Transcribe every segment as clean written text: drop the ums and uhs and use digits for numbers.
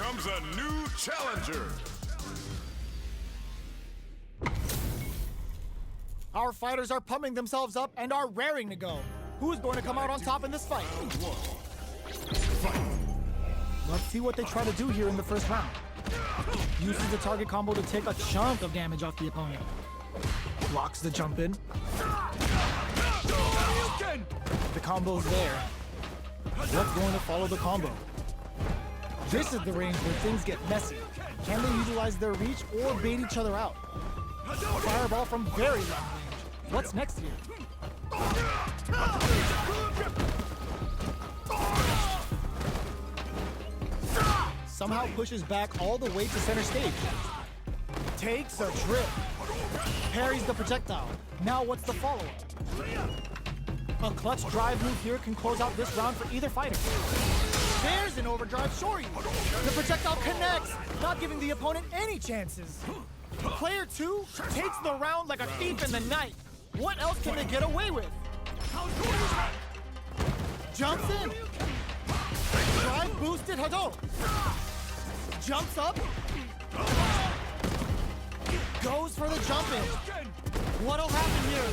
comes a new challenger. Our fighters are pumping themselves up and are raring to go. Who's going to come out on top in this fight? Let's see what they try to do here in the first round. Uses the target combo to take a chunk of damage off the opponent. Blocks the jump in. The combo's there. What's going to follow the combo? This is the range where things get messy. Can they utilize their reach or bait each other out? Fireball from very long range. What's next here? Somehow pushes back all the way to center stage. Takes a trip. Parries the projectile. Now what's the follow-up? A clutch drive move here can close out this round for either fighter. There's an overdrive shoryu. The projectile connects, not giving the opponent any chances. Player 2 takes the round like a thief in the night. What else can they get away with? Jumps in. Drive boosted HoDo. Jumps up. Goes for the jump in. What'll happen here?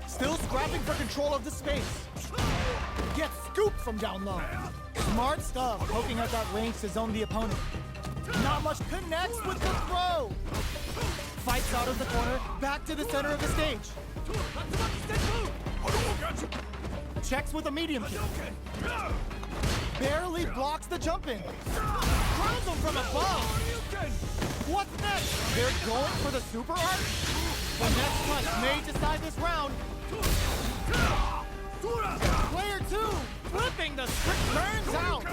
Still scrapping for control of the space. Gets scooped from down low. Smart stuff, poking at that range to zone the opponent. Not much connects with the throw. Fights out of the corner, back to the center of the stage. Checks with a medium kick. Barely blocks the jump in. Throws him from above. What's next? They're going for the super art? The next punch may decide this round. Player 2 flipping the script, turns out.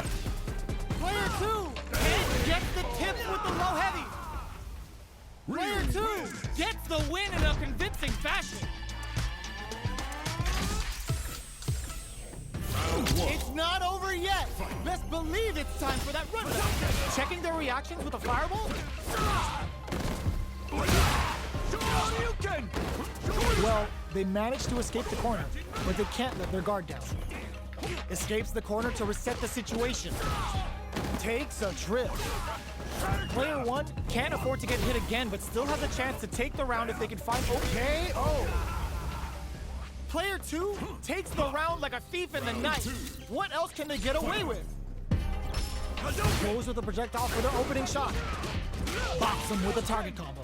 Player 2 gets the tip with the low heavy. Player 2 gets the win in a convincing fashion. It's not over yet. Best believe it's time for that run back. Checking their reactions with a fireball. Well, they managed to escape the corner, but they can't let their guard down. Escapes the corner to reset the situation. Takes a trip. Player 1 can't afford to get hit again, but still has a chance to take the round if they can find KO. Player 2 takes the round like a thief in the night. What else can they get away with? Goes with the projectile for their opening shot. Bops him with a target combo.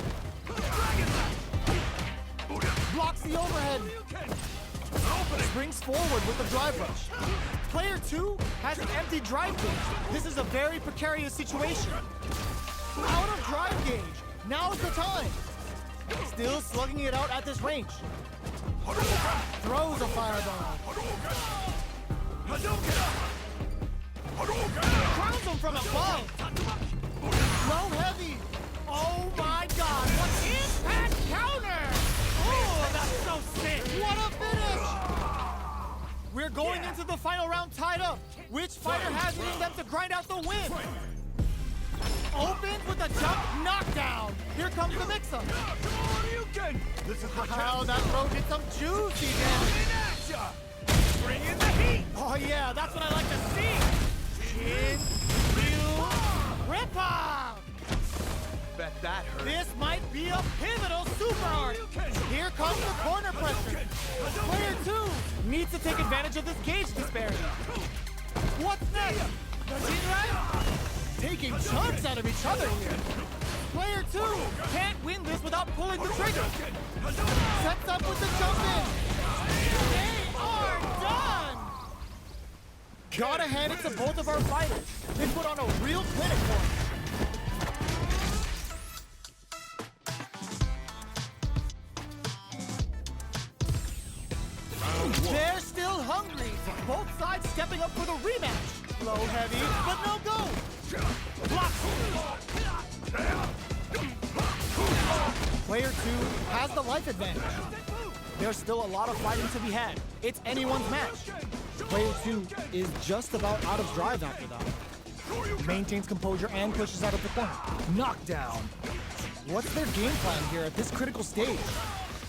Blocks the overhead. Springs forward with the drive rush. Player 2 has an empty drive gauge. This is a very precarious situation. Out of drive gauge. Now's the time. Still slugging it out at this range. Throws a fireball. Crowns him from above. Low heavy. Oh my god, what impact counter! Oh, that's so sick! What a finish! We're going into the final round tied up. Which fighter has it in them to grind out the win? Opens with a jump knockdown. Here comes the mix-up. How that throw did some juicy damage. Bring in the heat! Oh yeah, that's what I like to see. Chin, view, rip off! Bet that hurt. This might be a pivotal super art. Here comes the corner pressure. Player 2 needs to take advantage of this gauge disparity. What's next? Taking chunks out of each other here. Player 2 can't win this without pulling the trigger. Sets up with the jump in. They are done. Gotta hand it to both of our fighters. They put on a real clinic for us. They're still hungry. Both sides stepping up for the rematch. Low heavy, but no go. Block. Player 2 has the life advantage. There's still a lot of fighting to be had. It's anyone's match. Player 2 is just about out of drive after that. Maintains composure and pushes out of the corner. Knockdown. What's their game plan here at this critical stage?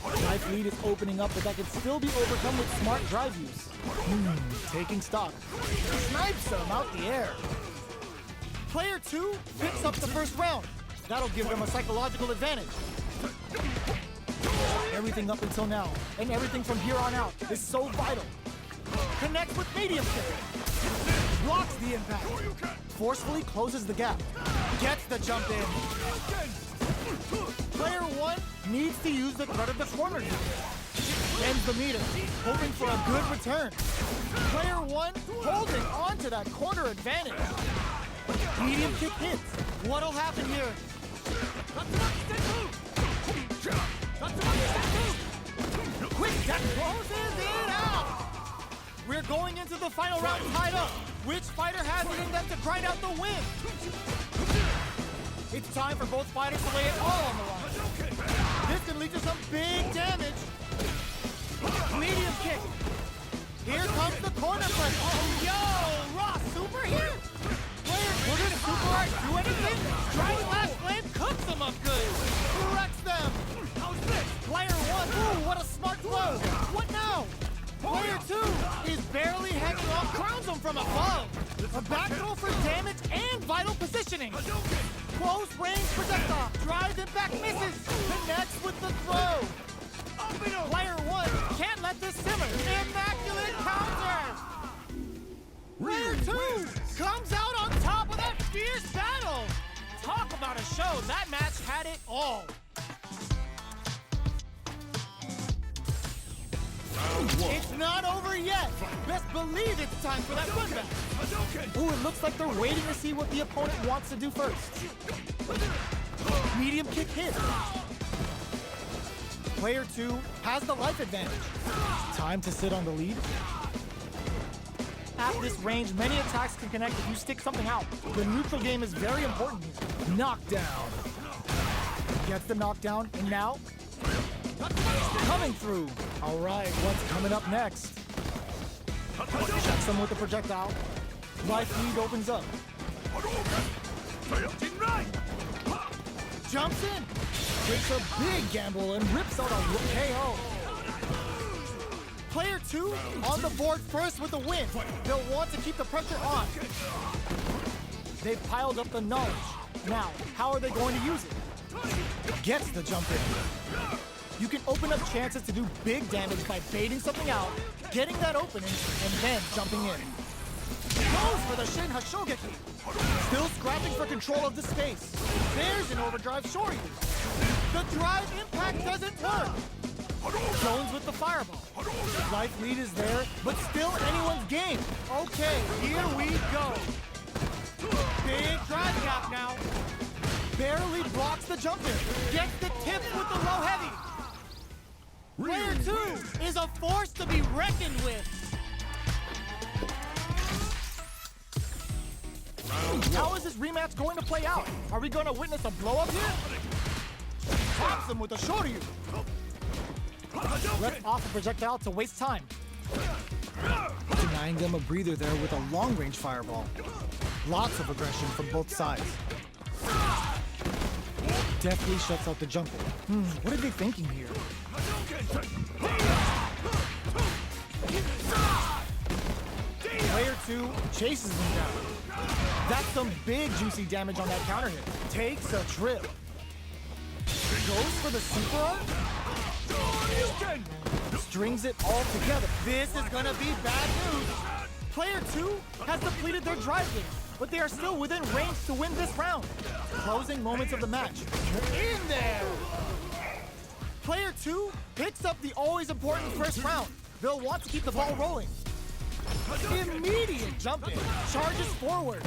Life lead is opening up, but that can still be overcome with smart drive use. Taking stock. Snipes him out the air. Player 2 picks up the first round. That'll give them a psychological advantage. Everything up until now, and everything from here on out, is so vital. Connects with medium kick. Blocks the impact. Forcefully closes the gap. Gets the jump in. Player 1 needs to use the threat of the corner here. Ends the meter, hoping for a good return. Player 1 holding on to that corner advantage. Medium kick hits. What'll happen here? Quick that closes it out! We're going into the final round tied up. Which fighter has it in them to grind out the win? It's time for both fighters to lay it all on the line. This can lead to some big damage. Medium kick. Here comes the corner press. Oh, yo, Raw super here. Player couldn't super art do anything. Trying last flame cooks them up good. Wrecks them. How's this? Player 1, ooh, what a smart throw. What now? Player 2 is barely hanging on, crowns him from above. A back throw for damage and vital positioning. Close range projectile, drives it back, misses. Connects with the throw. Player 1 can't let this simmer. Immaculate counter. Player 2 comes out on top of that fierce battle. Talk about a show. That match had it all. It's not over yet. Best believe it's time for that run back. Ooh, it looks like they're waiting to see what the opponent wants to do first. Medium kick hit. Player 2 has the life advantage. Time to sit on the lead. At this range, many attacks can connect if you stick something out. The neutral game is very important here. Knockdown. Gets the knockdown, and now coming through. All right, what's coming up next? Checks him with the projectile. Life lead opens up. Jumps in. Takes a big gamble and rips out a KO. Player 2 on the board first with a win. They'll want to keep the pressure on. They've piled up the knowledge. Now, how are they going to use it? Gets the jump in. You can open up chances to do big damage by baiting something out, getting that opening, and then jumping in. Goes for the Shin Hashogeki. Still scrapping for control of the space. There's an overdrive Shoryu. The drive impact doesn't work. Jones with the fireball. Life lead is there, but still anyone's game. Okay, here we go. Big drive gap now. Barely blocks the jump in. Gets the tip with the low heavy. Player 2 is a force to be reckoned with. How is this rematch going to play out? Are we going to witness a blow-up here? Taps him with a Shoryu. Left off a projectile to waste time. Denying them a breather there with a long-range fireball. Lots of aggression from both sides. Deftly shuts out the jumper. What are they thinking here? Player 2 chases him down. That's some big juicy damage on that counter hit. Takes a trip. Goes for the super art. Strings it all together. This is gonna be bad news. Player 2 has depleted their drive game, but they are still within range to win this round. Closing moments of the match. In there! Player 2 picks up the always important first round. They'll want to keep the ball rolling. Immediate jump in. Charges forward.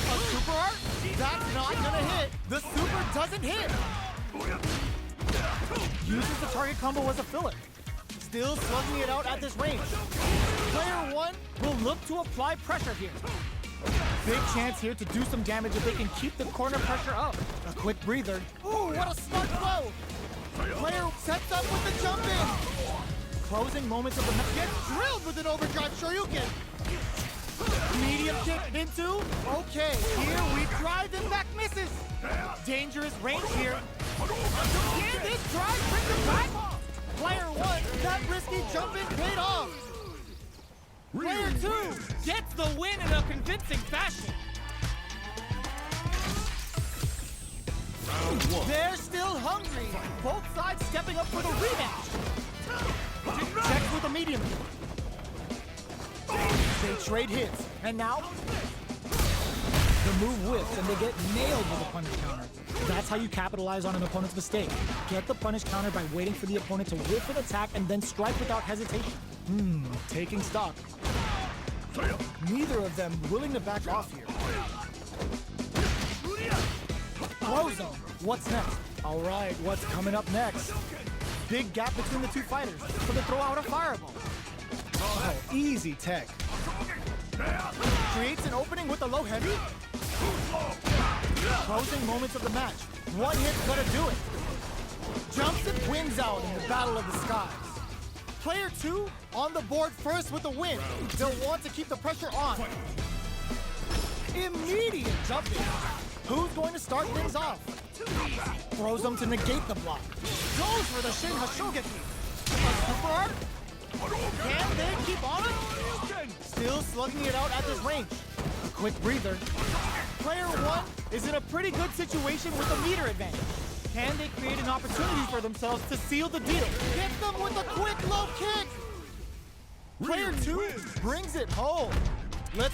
A super art? That's not gonna hit. The super doesn't hit. Uses the target combo as a filler. Still slugging it out at this range. Player 1 will look to apply pressure here. Big chance here to do some damage if they can keep the corner pressure up. A quick breather. Ooh, what a smart throw! Player sets up with the jump in. Closing moments of the match. Gets drilled with an overdrive Shoryuken. Medium kick into. Okay, here we drive and back misses. Dangerous range here. Can this drive bring them back? Player 1, that risky jump in paid off. Player 2 gets the win in a convincing fashion. They're still hungry. Both sides stepping up for the rematch. Checks with a medium. They trade hits, and now the move whiffs, and they get nailed with a punish counter. That's how you capitalize on an opponent's mistake. Get the punish counter by waiting for the opponent to whiff an attack and then strike without hesitation. Taking stock. Neither of them willing to back off here. Throw zone. What's next? All right, what's coming up next? Big gap between the two fighters, so they throw out a fireball. Oh, easy tech. Creates an opening with a low heavy. Closing moments of the match. One hit's gonna do it. Jumps and wins out in the battle of the skies. Player 2 on the board first with a win. They'll want to keep the pressure on. Immediate jumping. Who's going to start things off? Throws them to negate the block. Goes for the Shin Hashogeki. A super art? Can they keep on it? Still slugging it out at this range. A quick breather. Player 1 is in a pretty good situation with a meter advantage. Can they create an opportunity for themselves to seal the deal? Hit them with a quick low kick! Player 2 brings it home. Let's